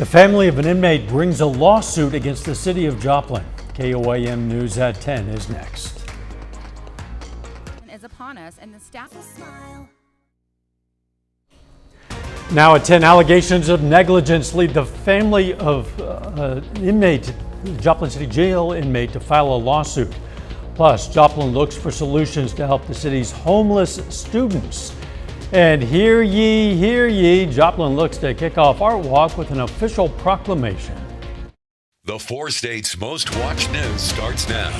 The family of an inmate brings a lawsuit against the city of Joplin. KOAM News at 10 is next. Is upon us and the staff will smile. Now at 10, allegations of negligence lead the family of inmate, Joplin City Jail inmate, to file a lawsuit. Plus, Joplin looks for solutions to help the city's homeless students. And hear ye, Joplin looks to kick off Art Walk with an official proclamation. The 4 states' most watched news starts now.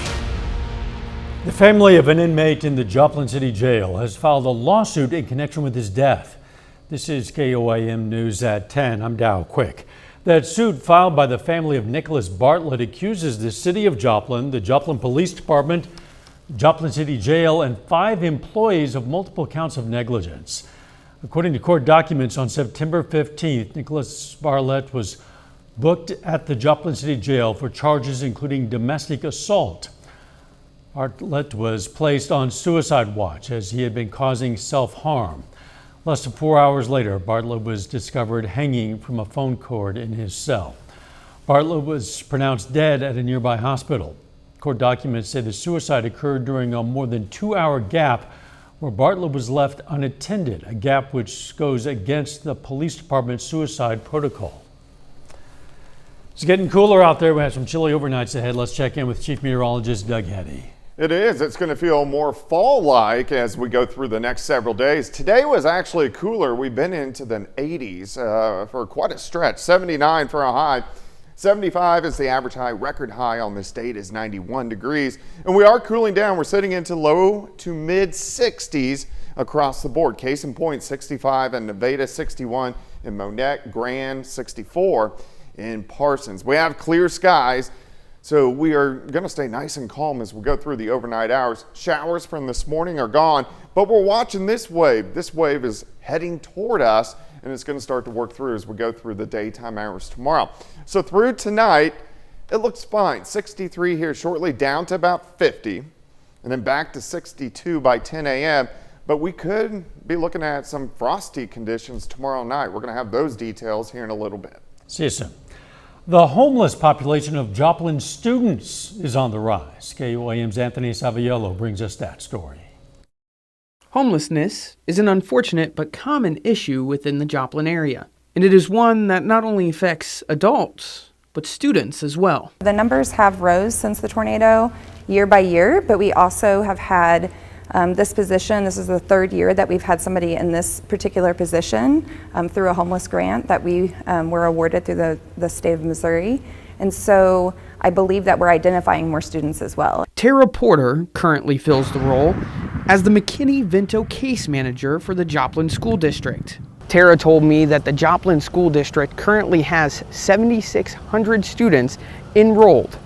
The family of an inmate in the Joplin City Jail has filed a lawsuit in connection with his death. This is KOAM News at 10. I'm Dow Quick. That suit filed by the family of Nicholas Bartlett accuses the city of Joplin, the Joplin Police Department, Joplin City Jail, and 5 employees of multiple counts of negligence. According to court documents, on September 15th, Nicholas Bartlett was booked at the Joplin City Jail for charges including domestic assault. Bartlett was placed on suicide watch as he had been causing self-harm. Less than 4 hours later, Bartlett was discovered hanging from a phone cord in his cell. Bartlett was pronounced dead at a nearby hospital. Court documents say the suicide occurred during a more than 2-hour gap where Bartlett was left unattended, a gap which goes against the police department's suicide protocol. It's getting cooler out there. We have some chilly overnights ahead. Let's check in with Chief Meteorologist Doug Heddy. It is. It's going to feel more fall-like as we go through the next several days. Today was actually cooler. We've been into the 80s for quite a stretch. 79 for a high. 75 is the average high. Record high on this date is 91 degrees. And we are cooling down. We're sitting into low to mid 60s across the board. Case in point, 65 in Nevada, 61 in Monette, Grand, 64 in Parsons. We have clear skies, so we are going to stay nice and calm as we go through the overnight hours. Showers from this morning are gone, but we're watching this wave. This wave is heading toward us, and it's going to start to work through as we go through the daytime hours tomorrow. So through tonight, it looks fine. 63 here shortly, down to about 50, and then back to 62 by 10 a.m. But we could be looking at some frosty conditions tomorrow night. We're going to have those details here in a little bit. See you soon. The homeless population of Joplin students is on the rise. KOAM's Anthony Saviello brings us that story. Homelessness is an unfortunate but common issue within the Joplin area, and it is one that not only affects adults, but students as well. The numbers have rose since the tornado year by year, but we also have had this position. This is the 3rd year that we've had somebody in this particular position through a homeless grant that we were awarded through the state of Missouri. And so I believe that we're identifying more students as well. Tara Porter currently fills the role as the McKinney-Vento case manager for the Joplin School District. Tara told me that the Joplin School District currently has 7,600 students enrolled.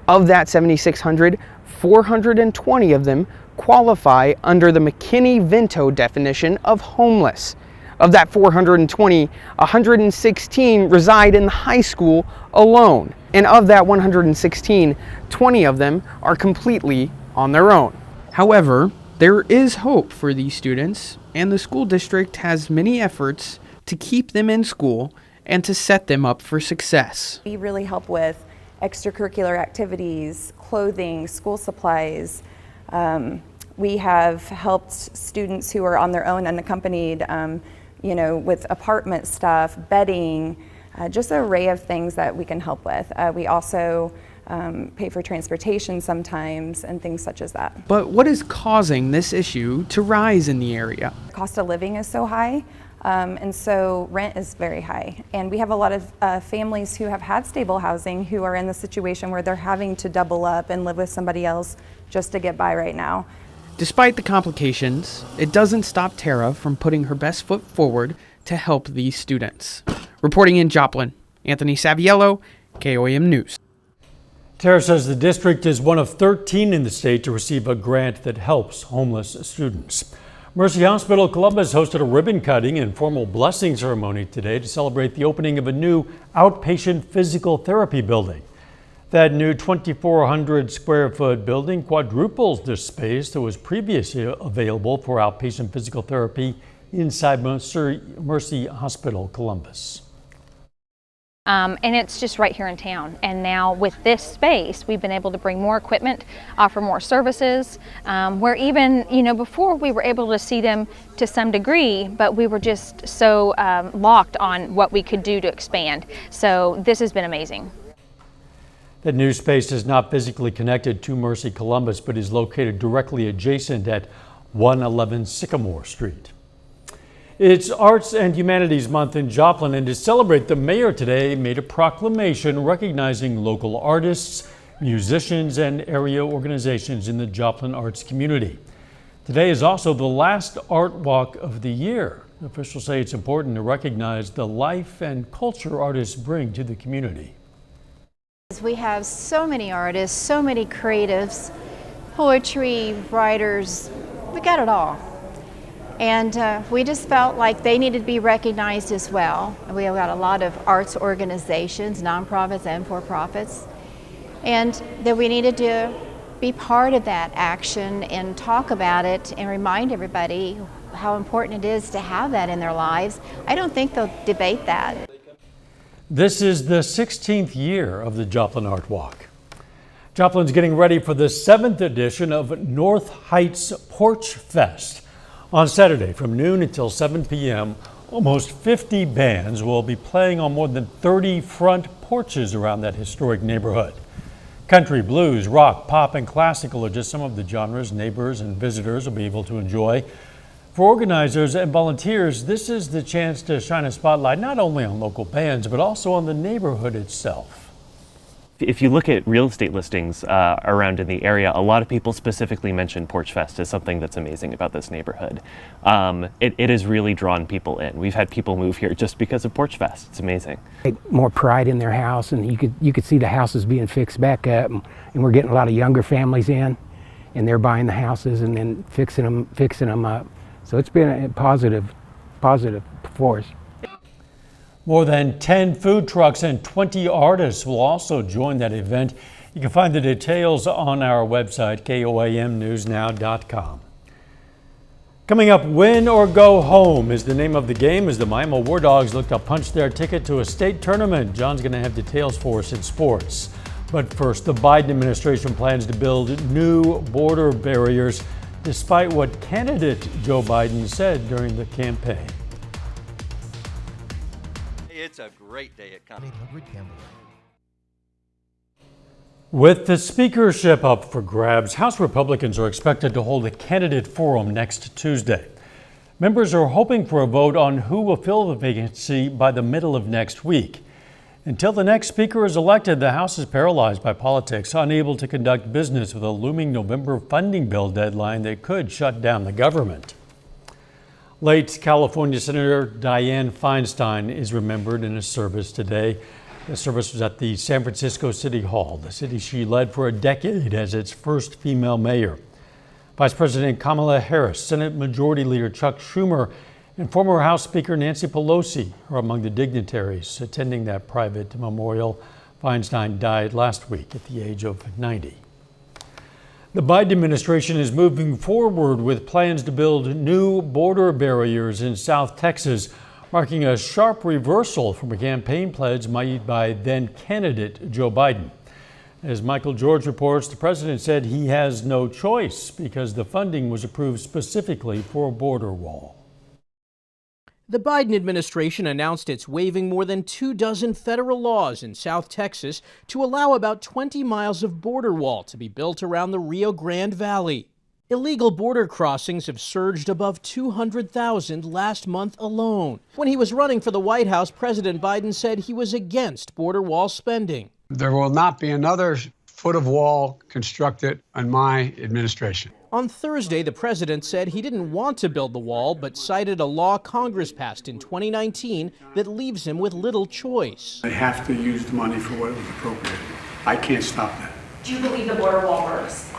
Of that 7,600, 420 of them qualify under the McKinney-Vento definition of homeless. Of that 420, 116 reside in the high school alone. And of that 116, 20 of them are completely on their own. However, there is hope for these students, and the school district has many efforts to keep them in school and to set them up for success. We really help with extracurricular activities, clothing, school supplies. We have helped students who are on their own unaccompanied, with apartment stuff, bedding, just an array of things that we can help with. We also pay for transportation sometimes and things such as that. But what is causing this issue to rise in the area? The cost of living is so high, and so rent is very high. And we have a lot of families who have had stable housing who are in the situation where they're having to double up and live with somebody else just to get by right now. Despite the complications, it doesn't stop Tara from putting her best foot forward to help these students. Reporting in Joplin, Anthony Saviello, KOAM News. Tara says the district is one of 13 in the state to receive a grant that helps homeless students. Mercy Hospital Columbus hosted a ribbon cutting and formal blessing ceremony today to celebrate the opening of a new outpatient physical therapy building. That new 2,400 square foot building quadruples the space that was previously available for outpatient physical therapy inside Mercy Hospital Columbus. And it's just right here in town. And now with this space, we've been able to bring more equipment, offer more services, where even, before we were able to see them to some degree, but we were just so locked on what we could do to expand. So this has been amazing. That new space is not physically connected to Mercy Columbus, but is located directly adjacent at 111 Sycamore Street. It's Arts and Humanities Month in Joplin, and to celebrate, the mayor today made a proclamation recognizing local artists, musicians, and area organizations in the Joplin arts community. Today is also the last art walk of the year. Officials say it's important to recognize the life and culture artists bring to the community. We have so many artists, so many creatives, poetry, writers, we got it all. And we just felt like they needed to be recognized as well. We have got a lot of arts organizations, nonprofits and for-profits, and that we needed to be part of that action and talk about it and remind everybody how important it is to have that in their lives. I don't think they'll debate that. This is the 16th year of the Joplin Art Walk. Joplin's getting ready for the 7th edition of North Heights Porch Fest. On Saturday from noon until 7 p.m., almost 50 bands will be playing on more than 30 front porches around that historic neighborhood. Country, blues, rock, pop, and classical are just some of the genres neighbors and visitors will be able to enjoy. For organizers and volunteers, this is the chance to shine a spotlight not only on local bands, but also on the neighborhood itself. If you look at real estate listings around in the area, a lot of people specifically mention Porch Fest as something that's amazing about this neighborhood. It has really drawn people in. We've had people move here just because of Porch Fest. It's amazing. More pride in their house, and you could see the houses being fixed back up, and we're getting a lot of younger families in, and they're buying the houses and then fixing them up. So it's been a positive force. More than 10 food trucks and 20 artists will also join that event. You can find the details on our website, KOAMNewsNow.com. Coming up, Win or Go Home is the name of the game as the Miami War Dogs look to punch their ticket to a state tournament. John's going to have details for us in sports. But first, the Biden administration plans to build new border barriers, despite what candidate Joe Biden said during the campaign. It's a great day at KOAM. With the speakership up for grabs, House Republicans are expected to hold a candidate forum next Tuesday. Members are hoping for a vote on who will fill the vacancy by the middle of next week. Until the next speaker is elected, the House is paralyzed by politics, unable to conduct business with a looming November funding bill deadline that could shut down the government. Late California Senator Dianne Feinstein is remembered in a service today. The service was at the San Francisco City Hall, the city she led for a decade as its first female mayor. Vice President Kamala Harris, Senate Majority Leader Chuck Schumer, and former House Speaker Nancy Pelosi are among the dignitaries attending that private memorial. Feinstein died last week at the age of 90. The Biden administration is moving forward with plans to build new border barriers in South Texas, marking a sharp reversal from a campaign pledge made by then-candidate Joe Biden. As Michael George reports, the president said he has no choice because the funding was approved specifically for a border wall. The Biden administration announced it's waiving more than 24 federal laws in South Texas to allow about 20 miles of border wall to be built around the Rio Grande Valley. Illegal border crossings have surged above 200,000 last month alone. When he was running for the White House, President Biden said he was against border wall spending. There will not be another foot of wall constructed in my administration. On Thursday, the president said he didn't want to build the wall, but cited a law Congress passed in 2019 that leaves him with little choice. They have to use the money for what it was appropriated. I can't stop that. Do you believe the border wall works?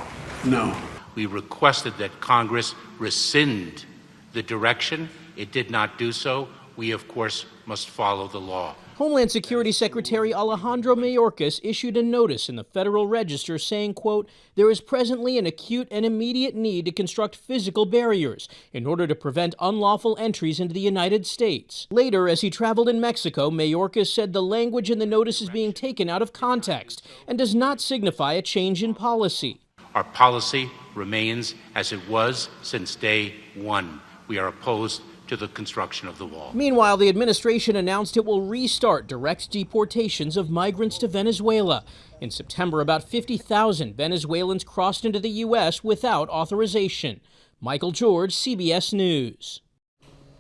No. We requested that Congress rescind the direction. It did not do so. we of course must follow the law. Homeland Security Secretary Alejandro Mayorkas issued a notice in the Federal Register saying, quote, there is presently an acute and immediate need to construct physical barriers in order to prevent unlawful entries into the United States. Later, as he traveled in Mexico, Mayorkas said the language in the notice is being taken out of context and does not signify a change in policy. Our policy remains as it was since day one. We are opposed to the construction of the wall. Meanwhile, the administration announced it will restart direct deportations of migrants to Venezuela. In September, about 50,000 Venezuelans crossed into the U.S. without authorization. Michael George, CBS News.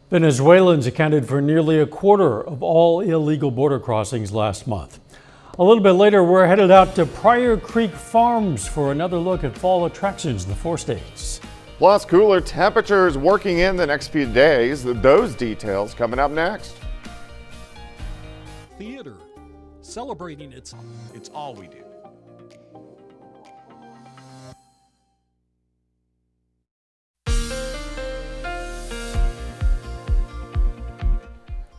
Venezuelans accounted for nearly a quarter of all illegal border crossings last month. A little bit later, we're headed out to Pryor Creek Farms for another look at fall attractions in the 4 states. Plus, cooler temperatures working in the next few days. Those details coming up next. Theater, celebrating it's all we do.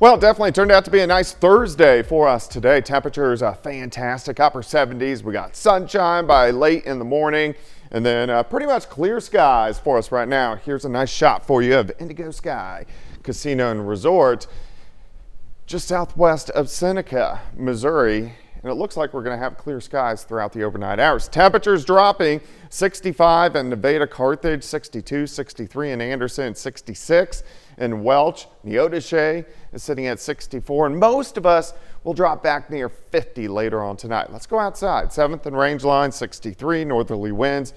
Well, it definitely turned out to be a nice Thursday for us today. Temperatures are fantastic, upper 70s. We got sunshine by late in the morning, and then pretty much clear skies for us right now. Here's a nice shot for you of Indigo Sky Casino and Resort, just southwest of Seneca, Missouri. And it looks like we're going to have clear skies throughout the overnight hours. Temperatures dropping, 65 in Nevada, Carthage, 62, 63 in Anderson, 66 in Welch. Neodesha is sitting at 64, and most of us will drop back near 50 later on tonight. Let's go outside. 7th and Rangeline, 63, northerly winds.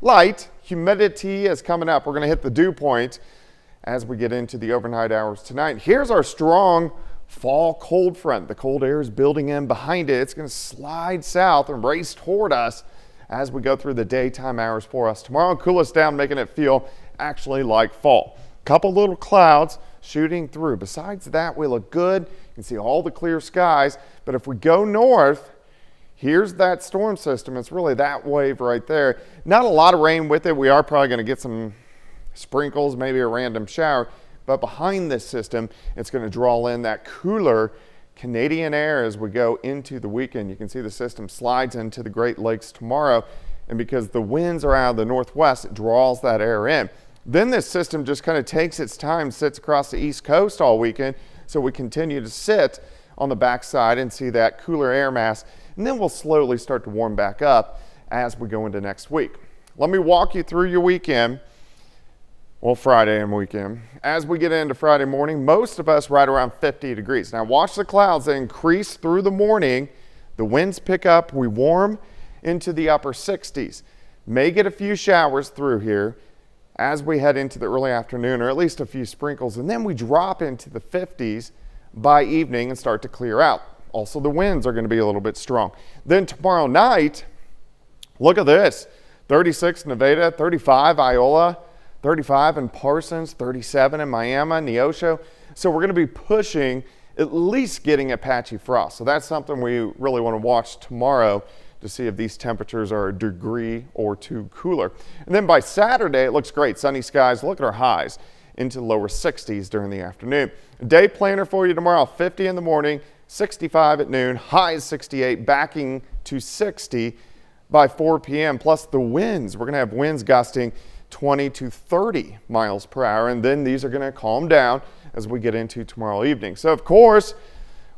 Light humidity is coming up. We're going to hit the dew point as we get into the overnight hours tonight. Here's our strong fall cold front. The cold air is building in behind it. It's going to slide south and race toward us as we go through the daytime hours for us tomorrow. Cool us down, making it feel actually like fall. Couple little clouds shooting through. Besides that, we look good. You can see all the clear skies. But if we go north, here's that storm system. It's really that wave right there. Not a lot of rain with it. We are probably going to get some sprinkles, maybe a random shower. But behind this system, it's going to draw in that cooler Canadian air as we go into the weekend. You can see the system slides into the Great Lakes tomorrow. And because the winds are out of the northwest, it draws that air in. Then this system just kind of takes its time, sits across the east coast all weekend. So we continue to sit on the backside and see that cooler air mass. And then we'll slowly start to warm back up as we go into next week. Let me walk you through your weekend. Well, Friday and weekend. As we get into Friday morning, most of us right around 50 degrees. Now watch the clouds. They increase through the morning. The winds pick up. We warm into the upper 60s. May get a few showers through here as we head into the early afternoon, or at least a few sprinkles. And then we drop into the 50s by evening and start to clear out. Also, the winds are going to be a little bit strong. Then tomorrow night, look at this. 36 Nevada, 35 Iola, 35 in Parsons, 37 in Miami, Neosho. So we're going to be pushing at least getting a patchy frost. So that's something we really want to watch tomorrow to see if these temperatures are a degree or two cooler. And then by Saturday, it looks great. Sunny skies. Look at our highs into the lower 60s during the afternoon. Day planner for you tomorrow, 50 in the morning, 65 at noon, highs 68, backing to 60 by 4 p.m. Plus the winds. We're going to have winds gusting 20 to 30 miles per hour, and then these are going to calm down as we get into tomorrow evening. So of course,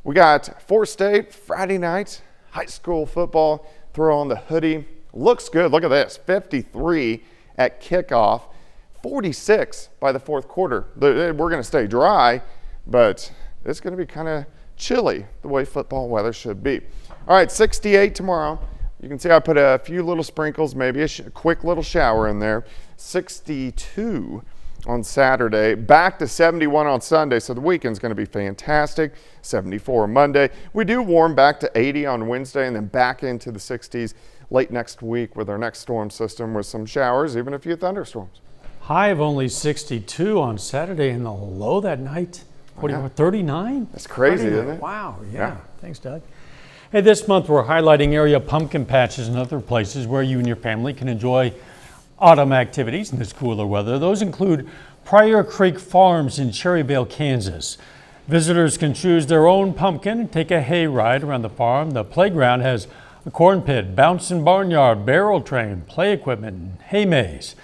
we got 4 State Friday night high school football. Throw on the hoodie. Looks good. Look at this. 53 at kickoff, 46 by the fourth quarter. We're going to stay dry, but it's going to be kind of chilly the way football weather should be. All right, 68 tomorrow. You can see I put a few little sprinkles, maybe a quick little shower in there. 62 on Saturday, back to 71 on Sunday, so the weekend's going to be fantastic. 74 Monday. We do warm back to 80 on Wednesday and then back into the 60s late next week with our next storm system with some showers, even a few thunderstorms. High of only 62 on Saturday and the low that night, 39? That's crazy, isn't it? Wow, yeah. Thanks, Doug. Hey, this month we're highlighting area pumpkin patches and other places where you and your family can enjoy autumn activities in this cooler weather. Those include Pryor Creek Farms in Cherryvale, Kansas. Visitors can choose their own pumpkin and take a hay ride around the farm. The playground has a corn pit, bouncing barnyard, barrel train, play equipment, and hay maze.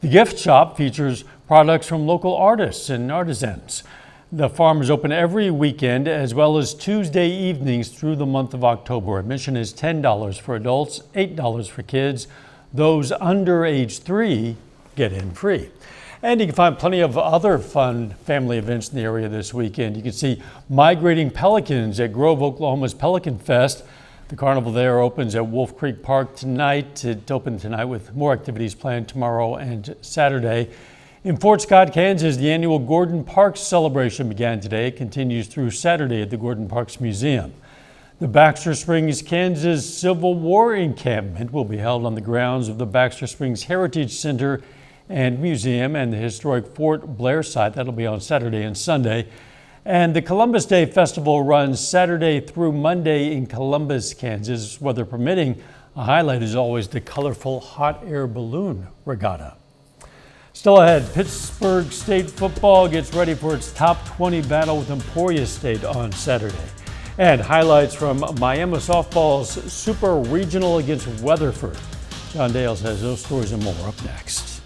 The gift shop features products from local artists and artisans. The farm is open every weekend as well as Tuesday evenings through the month of October. Admission is $10 for adults, $8 for kids. Those under age 3 get in free. And you can find plenty of other fun family events in the area this weekend. You can see migrating pelicans at Grove, Oklahoma's Pelican Fest. The carnival there opens at Wolf Creek Park tonight. It opened tonight with more activities planned tomorrow and Saturday. In Fort Scott, Kansas, the annual Gordon Parks celebration began today. It continues through Saturday at the Gordon Parks Museum. The Baxter Springs, Kansas Civil War encampment will be held on the grounds of the Baxter Springs Heritage Center and Museum and the historic Fort Blair site. That'll be on Saturday and Sunday. And the Columbus Day Festival runs Saturday through Monday in Columbus, Kansas. Weather permitting, a highlight is always the colorful hot air balloon regatta. Still ahead, Pittsburgh State football gets ready for its top 20 battle with Emporia State on Saturday. And highlights from Miami softball's Super Regional against Weatherford. John Dales has those stories and more up next.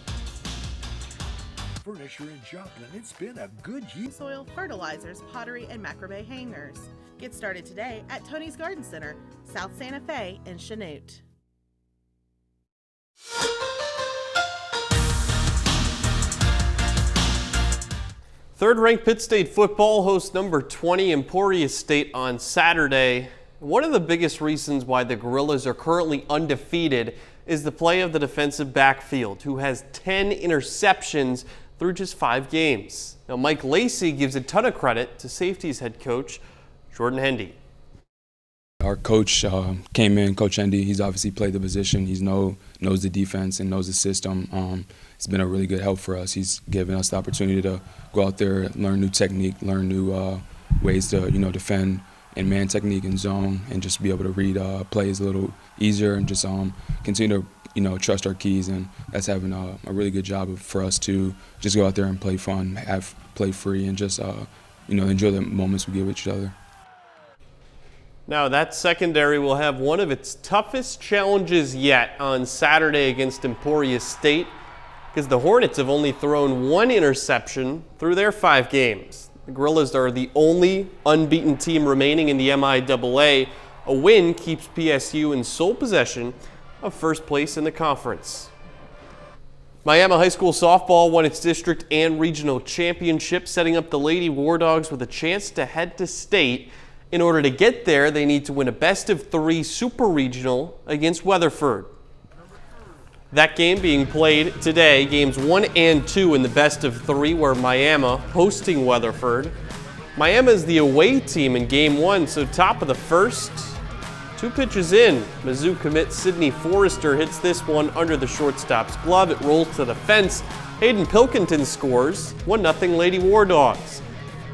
Furniture in Joplin. It's been a good year. Soil, fertilizers, pottery, and macrame hangers. Get started today at Tony's Garden Center, South Santa Fe and Chanute. Third-ranked Pitt State football hosts number 20 Emporia State on Saturday. One of the biggest reasons why the Gorillas are currently undefeated is the play of the defensive backfield, who has 10 interceptions through just 5 games. Now, Mike Lacey gives a ton of credit to safeties head coach Jordan Hendy. Our coach came in, Coach Hendy. He's obviously played the position. He knows the defense and knows the system. It's been a really good help for us. He's given us the opportunity to go out there, learn new technique, learn new ways to defend in man technique and zone, and just be able to read plays a little easier and just continue to trust our keys. And that's having a really good job for us to just go out there and play fun, play free, and just enjoy the moments we give each other. Now, that secondary will have one of its toughest challenges yet on Saturday against Emporia State, because the Hornets have only thrown 1 interception through their 5 games. The Gorillas are the only unbeaten team remaining in the MIAA. A win keeps PSU in sole possession of first place in the conference. Miami High School softball won its district and regional championship, setting up the Lady War Dogs with a chance to head to state. In order to get there, they need to win a best-of-3 super regional against Weatherford. That game being played today, games 1 and 2 in the best-of-3, where Miami hosting Weatherford. Miami is the away team in game 1, so top of the first. 2 pitches in, Mizzou commit Sydney Forrester hits this one under the shortstop's glove. It rolls to the fence. Hayden Pilkington scores. 1-0 Lady War Dogs.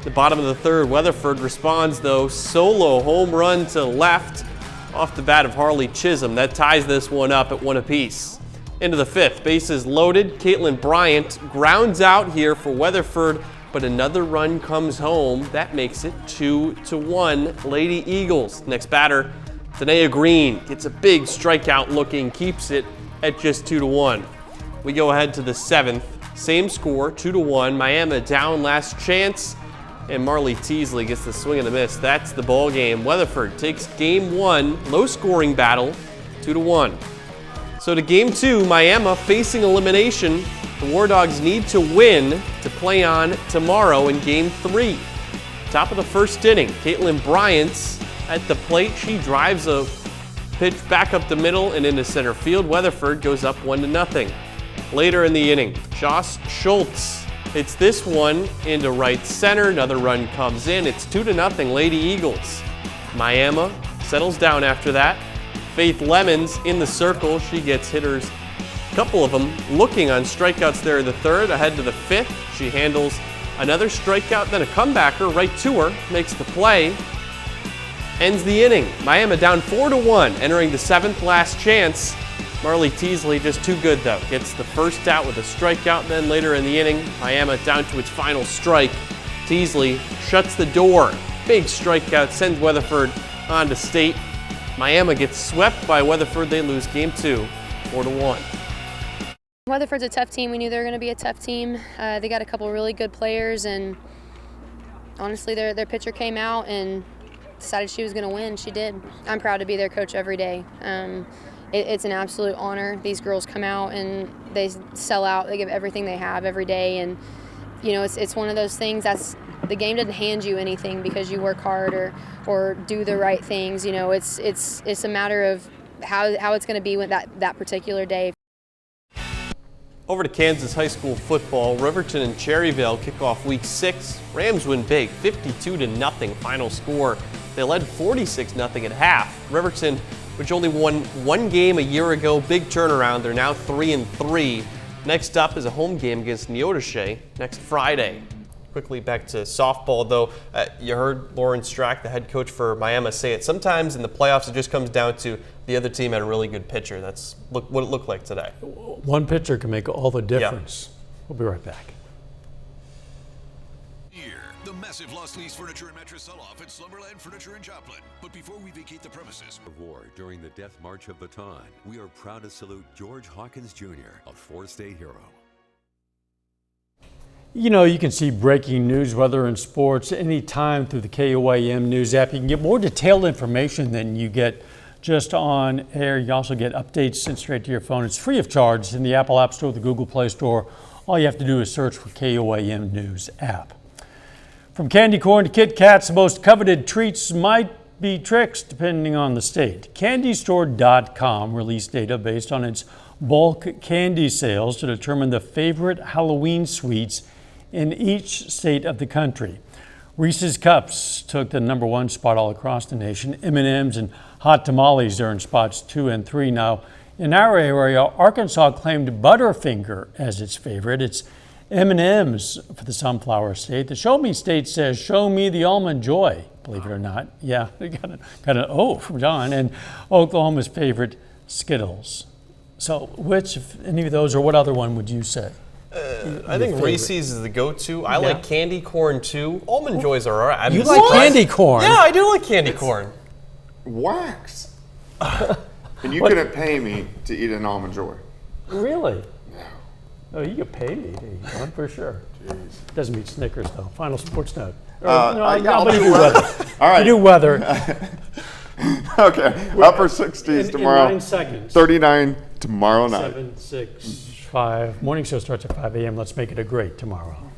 The bottom of the third, Weatherford responds, though. Solo home run to left off the bat of Harley Chisholm. That ties this one up at 1 apiece. Into the 5th, bases loaded. Caitlin Bryant grounds out here for Weatherford, but another run comes home. That makes it 2-1 Lady Eagles. Next batter, Danae Green gets a big strikeout looking, keeps it at just 2-1. We go ahead to the 7th. Same score, 2-1. Miami down last chance. And Marley Teasley gets the swing and the miss. That's the ball game. Weatherford takes game 1, low scoring battle, 2-1. So to game 2, Miami facing elimination. The War Dogs need to win to play on tomorrow in game 3. Top of the first inning, Caitlin Bryant at the plate. She drives a pitch back up the middle and into center field. Weatherford goes up 1-0. Later in the inning, Josh Schultz hits this one into right center. Another run comes in. It's 2-0 Lady Eagles. Miami settles down after that. Faith Lemons in the circle. She gets hitters, a couple of them, looking on strikeouts there in the 3rd. Ahead to the 5th. She handles another strikeout, then a comebacker right to her. Makes the play. Ends the inning. Miami down 4-1, entering the 7th last chance. Marley Teasley just too good, though. Gets the first out with a strikeout. Then later in the inning, Miami down to its final strike Teasley shuts the door. Big strikeout sends Weatherford on to state. Miami gets swept by Weatherford. They lose game 2, 4-1. Weatherford's a tough team. We knew they were going to be a tough team. They got a couple really good players, and honestly, their pitcher came out and decided she was going to win. She did. I'm proud to be their coach every day. It's an absolute honor. These girls come out and they sell out. They give everything they have every day, and you know it's one of those things that's the game doesn't hand you anything because you work hard or do the right things. You know, it's a matter of how it's going to be with that particular day. Over to Kansas high school football. Riverton and Cherryvale kick off week 6. Rams win big, 52-0 final score. They led 46-0 at half. Riverton, which only won one game a year ago, big turnaround. They're now 3-3. Next up is a home game against Neodesha next Friday. Quickly back to softball, though. You heard Lauren Strack, the head coach for Miami, say it. Sometimes in the playoffs, it just comes down to the other team had a really good pitcher. That's what it looked like today. One pitcher can make all the difference. Yeah. We'll be right back. The massive Lost Lease Furniture and Mattress sell-off at Slumberland Furniture in Joplin. But before we vacate the premises of war during the Death March of Bataan, we are proud to salute George Hawkins Jr., a 4-state hero. You know, you can see breaking news, weather, and sports anytime through the KOAM News app. You can get more detailed information than you get just on air. You also get updates sent straight to your phone. It's free of charge. It's in the Apple App Store, the Google Play Store. All you have to do is search for KOAM News app. From candy corn to Kit Kats, the most coveted treats might be tricks depending on the state. CandyStore.com released data based on its bulk candy sales to determine the favorite Halloween sweets in each state of the country. Reese's Cups took the #1 spot all across the nation. M&M's and Hot Tamales are in spots 2 and 3. Now, in our area, Arkansas claimed Butterfinger as its favorite. It's M&M's for the Sunflower State. The Show Me State says, show me the Almond Joy, believe it or not. Yeah, they got an O from John. And Oklahoma's favorite, Skittles. So which, if any of those, or what other one would you say? I think Reese's is the go-to. I like candy corn too. Almond Joys are all right. You like candy corn? Yeah, I do like candy corn. Wax. And you couldn't pay me to eat an Almond Joy. Really? Oh, you could pay me to eat one for sure. Jeez. Doesn't beat Snickers though. Final sports note. I'll do weather. All right. You do weather. Okay. Upper 60s tomorrow. In 9 seconds. 39 tomorrow night. 7, 6, 5. Morning show starts at 5 a.m. Let's make it a great tomorrow.